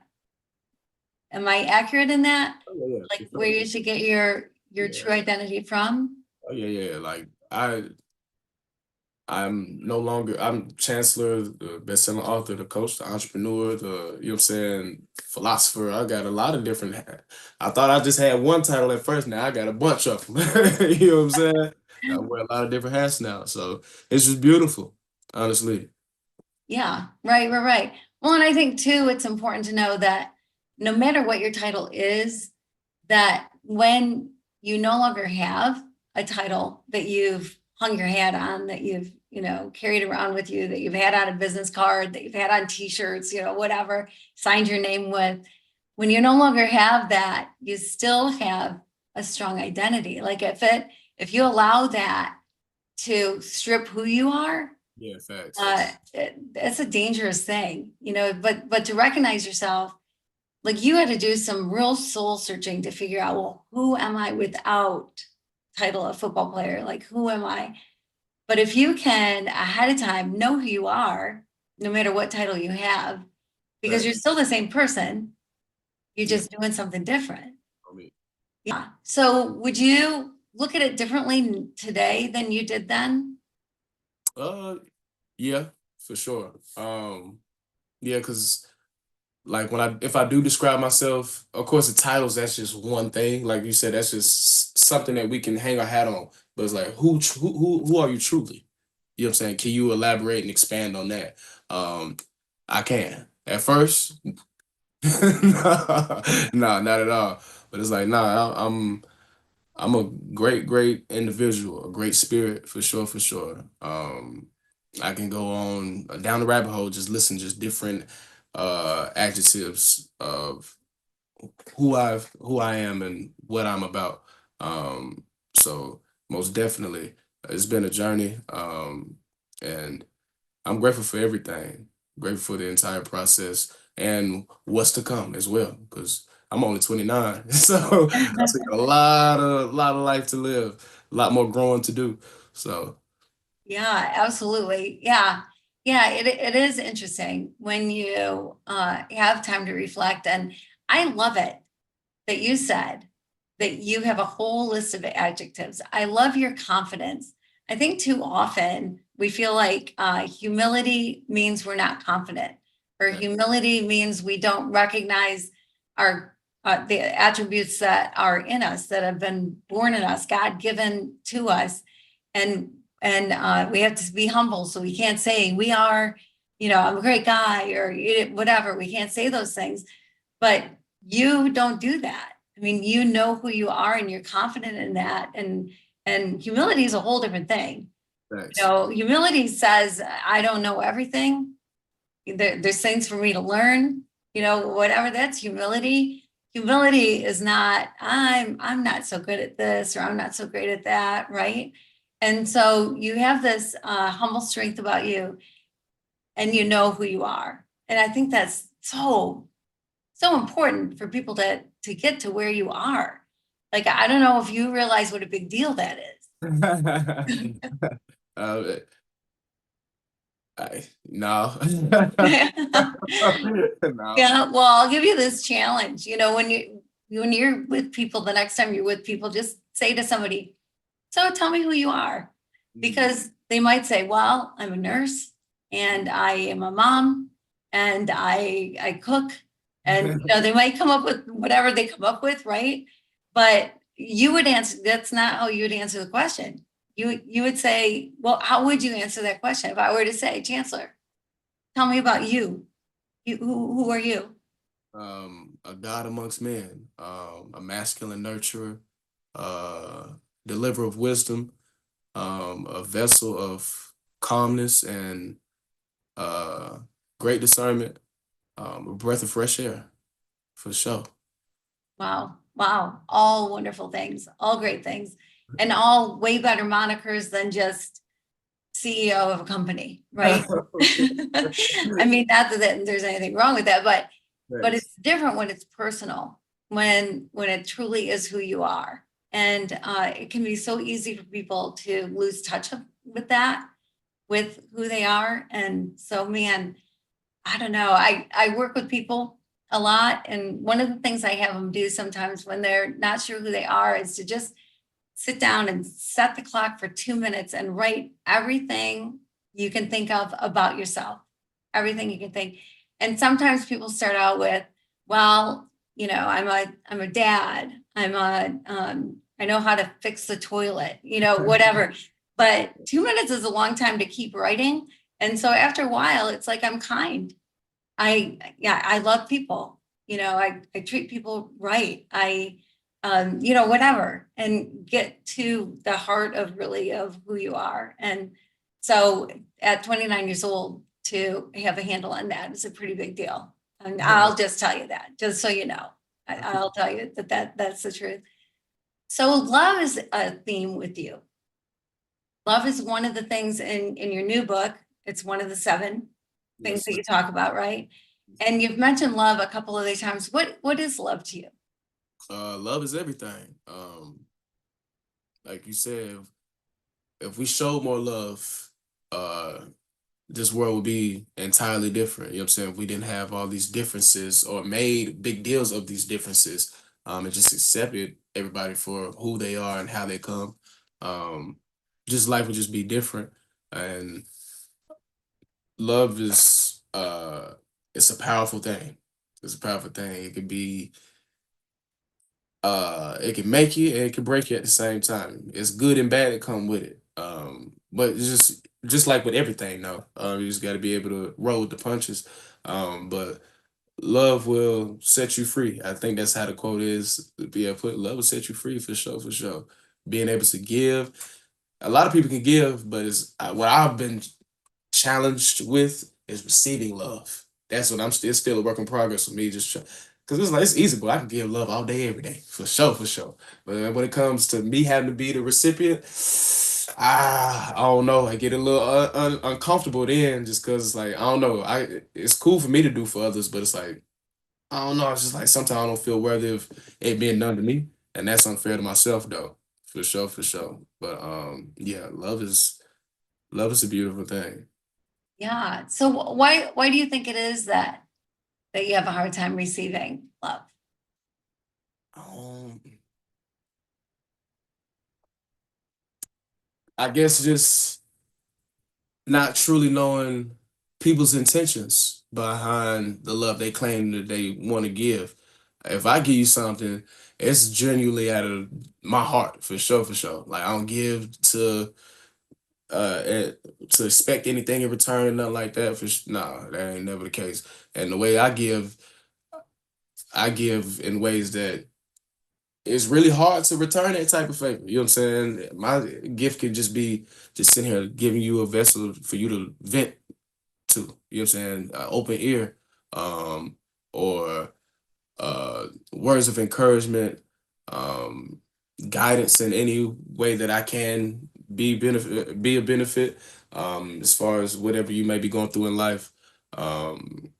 I accurate in that? Oh, yeah, yeah, Like for where sure. you should get your Yeah. true identity from? Oh yeah, yeah. Like I'm no longer I'm Chancellor, the best-selling author, the coach, the entrepreneur, the you know what I'm saying, philosopher. I got a lot of different I thought I just had one title at first. Now I got a bunch of them. You know what I'm saying? I wear a lot of different hats now. So it's just beautiful, honestly. Yeah, right. Well, and I think too, it's important to know that no matter what your title is, that when you no longer have a title that you've hung your hat on, that you've, carried around with you, that you've had on a business card, that you've had on t-shirts, whatever, signed your name with, when you no longer have that, you still have a strong identity. Like if you allow that to strip who you are, Yeah, facts. it's a dangerous thing, but to recognize yourself like you had to do some real soul searching to figure out, well, who am I without title of football player? Like, who am I? But if you can ahead of time know who you are, no matter what title you have, because you're Thanks. still the same person, you're Yeah. just doing something different. I mean, Yeah. So would you look at it differently today than you did then? uh, yeah, for sure. Yeah, because like if I do describe myself, of course the titles, that's just one thing. Like you said, that's just something that we can hang our hat on. But it's like who are you truly? You know what I'm saying? Can you elaborate and expand on that? I can. At first, no, not at all. But it's like, nah, I'm a great individual, a great spirit for sure, for sure. I can go on down the rabbit hole, just listen, just different adjectives of who I am and what I'm about. So most definitely, it's been a journey, and I'm grateful for everything. Grateful for the entire process and what's to come as well, because I'm only 29, so I still got a lot of life to live, a lot more growing to do. So Yeah, absolutely. Yeah. Yeah, it is interesting when you have time to reflect. And I love it that you said that you have a whole list of adjectives. I love your confidence. I think too often we feel like humility means we're not confident, or that, humility means we don't recognize our the attributes that are in us, that have been born in us, God given to us, and we have to be humble. So we can't say we are, I'm a great guy or whatever. We can't say those things, but you don't do that. I mean, you know who you are and you're confident in that. And humility is a whole different thing. that's Humility says, I don't know everything. There's things for me to learn, whatever. That's humility. Humility is not, I'm not so good at this, or I'm not so great at that, right? And so you have this humble strength about you, and you know who you are. And I think that's so important for people to get to where you are. Like, I don't know if you realize what a big deal that uh, no, no. Yeah, well, I'll give you this challenge. When you're with people, the next time you're with people, just say to somebody, so tell me who you are. Because they might say, well, I'm a nurse and I am a mom and I cook. And they might come up with whatever they come up with, right? But you would answer, that's not how you would answer the question. You would say, well, how would you answer that question if I were to say, Chancellor, tell me about you? Who are you? A God amongst men, a masculine nurturer, uh, deliverer of wisdom, a vessel of calmness and uh, great discernment, a breath of fresh air, for sure. Wow. Wow. All wonderful things, all great things, and all way better monikers than just CEO of a company, right? I mean, not that there's anything wrong with that, but Thanks. it's different when it's personal, when it truly is who you are. And it can be so easy for people to lose touch with that, with who they are. And so, man, I don't know. I work with people a lot. And one of the things I have them do sometimes when they're not sure who they are is to just sit down and set the clock for 2 minutes and write everything you can think of about yourself, everything you can think. And sometimes people start out with, well, I'm a dad. I know how to fix the toilet, whatever. But 2 minutes is a long time to keep writing. And so after a while, it's like I'm kind. I love people. I treat people right. Whatever, and get to the heart of really of who you are. And so at 29 years old, to have a handle on that is a pretty big deal. And I'll just tell you that, just so you know. I'll tell you that's the truth. So love is a theme with you. Love is one of the things in your new book. It's one of the seven things Yes, that sir. you talk about, right? And you've mentioned love a couple of other times. What is love to you? Love is everything. Like you said, if we showed more love, uh, this world would be entirely different. You know what I'm saying? If we didn't have all these differences or made big deals of these differences, and just accepted everybody for who they are and how they come, um, just life would just be different. And love is it's a powerful thing. It's a powerful thing. It can make you and it can break you at the same time. It's good and bad that come with it. But it's just like with everything though. You just gotta be able to roll with the punches. But love will set you free. I think that's how the quote is. Yeah, put love will set you free for sure, for sure. Being able to give. A lot of people can give, but what I've been challenged with is receiving love. That's what I'm still a work in progress for me. Just because it's like it's easy, but I can give love all day, every day, for sure, for sure. But when it comes to me having to be the recipient, I don't know. I get a little uncomfortable then, just because it's like I don't know. It's cool for me to do for others, but it's like I don't know. It's just like sometimes I don't feel worthy of it being done to me, and that's unfair to myself, though. For sure, for sure. But yeah, love is a beautiful thing. Yeah. So why do you think it is that you have a hard time receiving love? Um, I guess just not truly knowing people's intentions behind the love they claim that they want to give. If I give you something, it's genuinely out of my heart, for sure, for sure. Like I don't give uh to expect anything in return, nothing like that. Nah, that ain't never the case. And the way I give in ways that it's really hard to return that type of favor. You know what I'm saying? My gift could just be just sitting here giving you a vessel for you to vent to. You know what I'm saying? Open ear, or words of encouragement, um, guidance in any way that I can be a benefit, as far as whatever you may be going through in life. Um,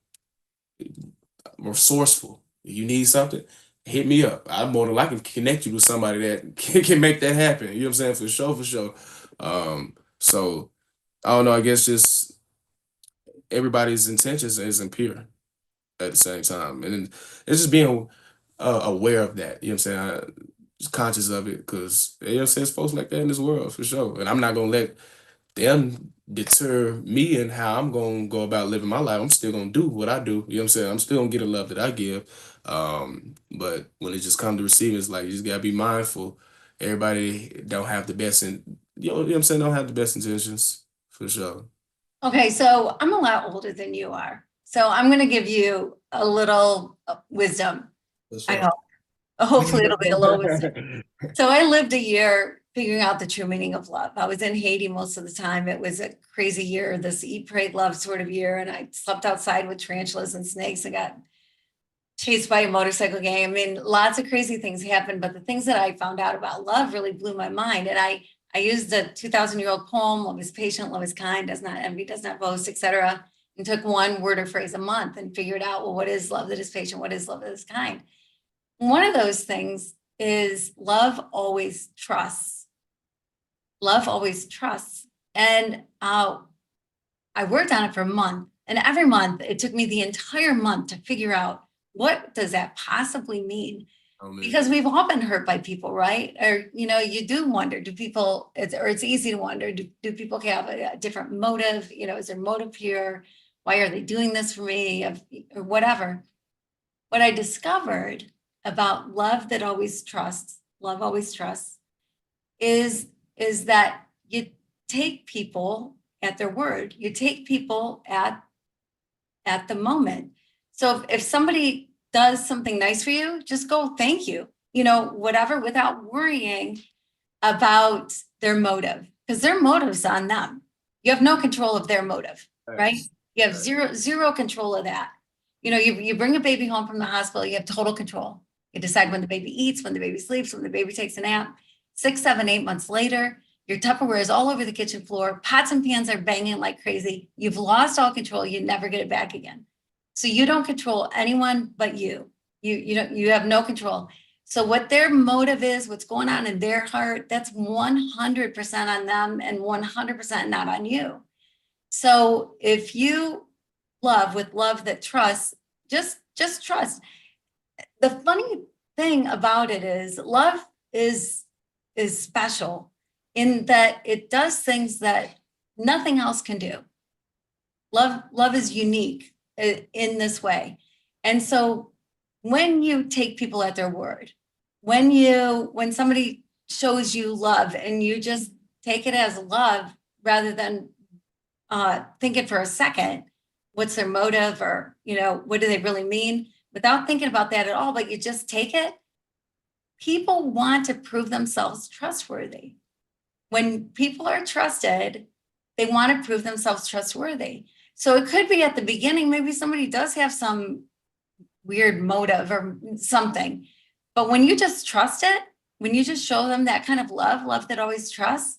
Resourceful. You need something, hit me up. I'm more than likely connect you with somebody that can make that happen. You know what I'm saying? For sure, for sure. So I don't know. I guess just everybody's intentions isn't pure at the same time, and then it's just being aware of that. You know what I'm saying? Just conscious of it because you know what I'm saying. There's folks like that in this world for sure, and I'm not gonna let them deter me and how I'm gonna go about living my life. I'm still gonna do what I do. You know what I'm saying? I'm still gonna get the love that I give. But when it just comes to receiving, it's like you just gotta be mindful. Everybody don't have the best in you know what I'm saying, don't have the best intentions for sure. Okay, so I'm a lot older than you are. So I'm going to give you a little wisdom. For I sure. hope. Hopefully it'll be a little wisdom. So I lived a year figuring out the true meaning of love. I was in Haiti most of the time. It was a crazy year, this eat, pray, love sort of year. And I slept outside with tarantulas and snakes. I got chased by a motorcycle gang. I mean, lots of crazy things happened, but the things that I found out about love really blew my mind. And I used the 2,000-year-old poem, love is patient, love is kind, does not envy, does not boast, etc., and took one word or phrase a month and figured out, well, what is love that is patient? What is love that is kind? One of those things is love always trusts. Love always trusts. And I worked on it for a month. And every month, it took me the entire month to figure out what does that possibly mean? I mean, Because we've all been hurt by people, right? Or, you do wonder, do people, it's easy to wonder, do people have a different motive? Is their motive pure? Why are they doing this for me? Or whatever. What I discovered about love always trusts, is is that you take people at their word. You take people at the moment. So if somebody does something nice for you, just go thank you. Whatever, without worrying about their motive, because their motive's on them. You have no control of their motive, right? facts. You have Facts. zero control of that. You bring a baby home from the hospital, you have total control. You decide when the baby eats, when the baby sleeps, when the baby takes a nap. 6, 7, 8 months later, your Tupperware is all over the kitchen floor. Pots and pans are banging like crazy. You've lost all control. You never get it back again. So you don't control anyone but you. You have no control. So what their motive is, what's going on in their heart, that's 100% on them and 100% not on you. So if you love with love that trusts, just trust. The funny thing about it is love is is special in that it does things that nothing else can do. Love is unique in this way. And so when you take people at their word, when somebody shows you love and you just take it as love rather than thinking for a second, what's their motive, or, what do they really mean, without thinking about that at all, but you just take it, people want to prove themselves trustworthy. When people are trusted, they want to prove themselves trustworthy. So it could be at the beginning, maybe somebody does have some weird motive or something. But when you just trust it, when you just show them that kind of love that always trusts,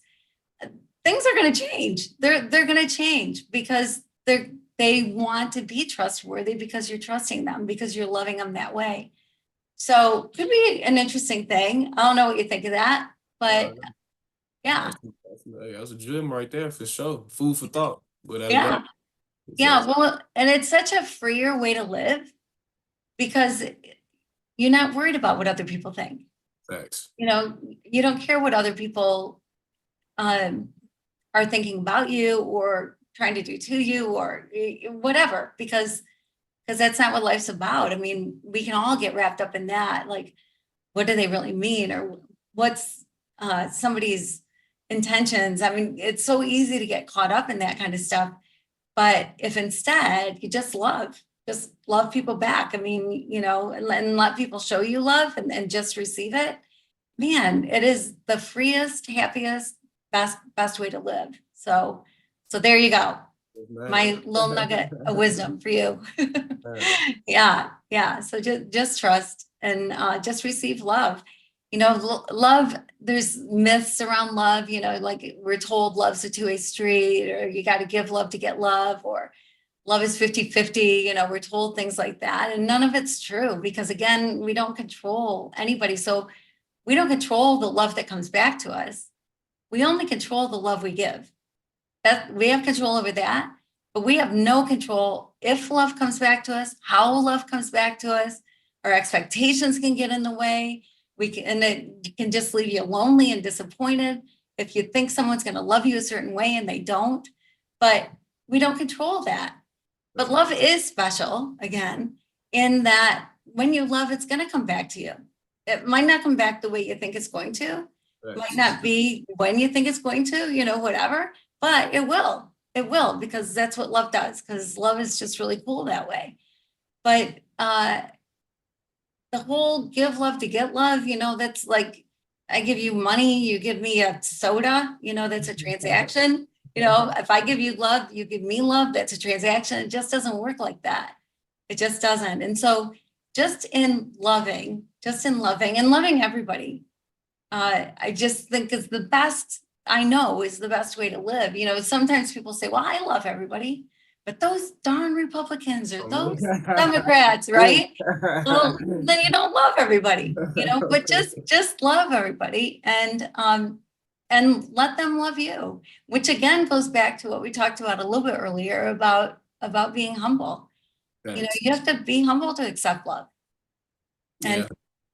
things are going to change. They're going to change because they want to be trustworthy because you're trusting them, because you're loving them that way. So could be an interesting thing. I don't know what you think of that, Uh, but yeah, that's a gym right there for sure. Food for thought, without a doubt. yeah, yeah. So Well, and it's such a freer way to live because you're not worried about what other people think. facts. You don't care what other people um, are thinking about you or trying to do to you or whatever, because that's not what life's about. I mean, we can all get wrapped up in that. Like, what do they really mean? Or what's somebody's intentions? I mean, it's so easy to get caught up in that kind of stuff. But if instead you just love people back, I mean, and let people show you love and just receive it, man, it is the freest, happiest, best way to live. So there you go. Man. My little nugget of wisdom for you. Man. Yeah, yeah. So just trust and just receive love. Love, there's myths around love, like we're told love's a two-way street, or you got to give love to get love, or love is 50-50. We're told things like that. And none of it's true because, again, we don't control anybody. So we don't control the love that comes back to us. We only control the love we give. That we have control over that, but we have no control if love comes back to us, how love comes back to us. Our expectations can get in the way. And it can just leave you lonely and disappointed if you think someone's going to love you a certain way and they don't. But we don't control that. But love is special, again, in that when you love, it's going to come back to you. It might not come back the way you think it's going to, might Facts. not be when you think it's going to, whatever, but it will. It will, because that's what love does, because love is just really cool that way. But the whole give love to get love, that's like I give you money, you give me a soda, that's a transaction. If I give you love, you give me love, that's a transaction. It just doesn't work like that. It just doesn't. And so just in loving and loving everybody, I just think is the best, I know is the best way to live. Sometimes people say, well, I love everybody, but those darn Republicans or those Democrats, right? Well, then you don't love everybody, but just love everybody and let them love you, which again goes back to what we talked about a little bit earlier about being humble. Facts. You have to be humble to accept love. Yeah.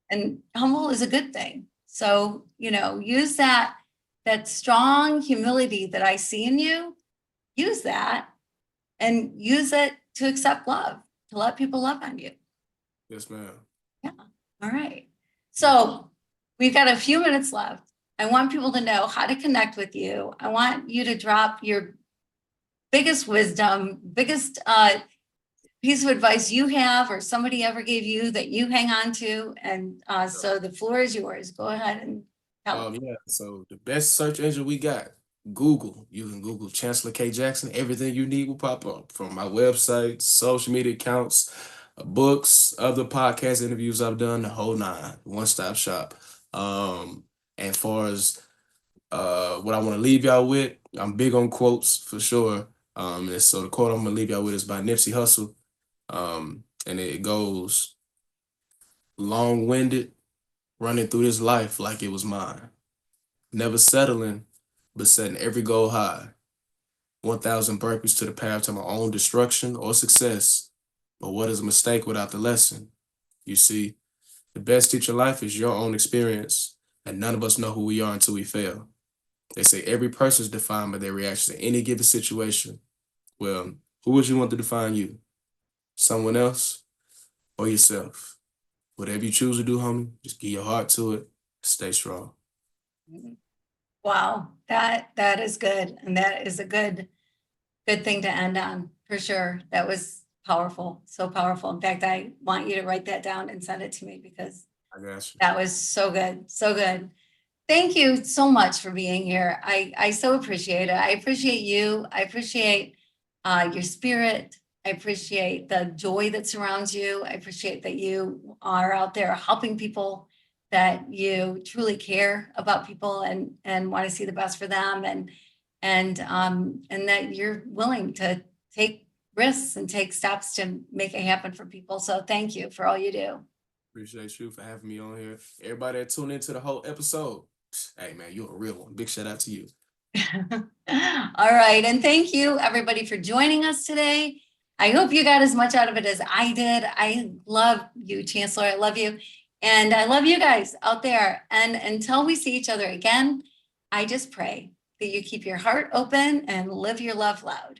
And humble is a good thing. So, use that strong humility that I see in you, use that and use it to accept love, to let people love on you. Yes, ma'am. Yeah. All right. So we've got a few minutes left. I want people to know how to connect with you. I want you to drop your biggest wisdom, biggest piece of advice you have or somebody ever gave you that you hang on to. And so the floor is yours. Go ahead and tell them. Yeah. So the best search engine we got, Google. You can Google Chancellor K. Jackson. Everything you need will pop up from my website, social media accounts, books, other podcast interviews I've done, the whole nine, one-stop shop. And far as what I want to leave y'all with, I'm big on quotes for sure. And so the quote I'm gonna leave y'all with is by Nipsey Hussle. And it goes long-winded, running through this life like it was mine. Never settling, but setting every goal high. 1,000 burpees to the path to my own destruction or success. But what is a mistake without the lesson? You see, the best teacher of life is your own experience, and none of us know who we are until we fail. They say every person is defined by their reaction to any given situation. Well, who would you want to define you? Someone else or yourself? Whatever you choose to do, homie, just give your heart to it. Stay strong. Wow, that is good. And that is a good thing to end on for sure. That was powerful, so powerful. In fact, I want you to write that down and send it to me because I got you. that was so good, so good. Thank you so much for being here. I so appreciate it. I appreciate you. I appreciate your spirit. I appreciate the joy that surrounds you. I appreciate that you are out there helping people, that you truly care about people and want to see the best for them, and that you're willing to take risks and take steps to make it happen for people. So thank you for all you do. Appreciate you for having me on here. Everybody that tuned into the whole episode. Hey man, you're a real one. Big shout out to you. All right. And thank you, everybody, for joining us today. I hope you got as much out of it as I did. I love you, Chancellor. I love you. And I love you guys out there. And until we see each other again, I just pray that you keep your heart open and live your love loud.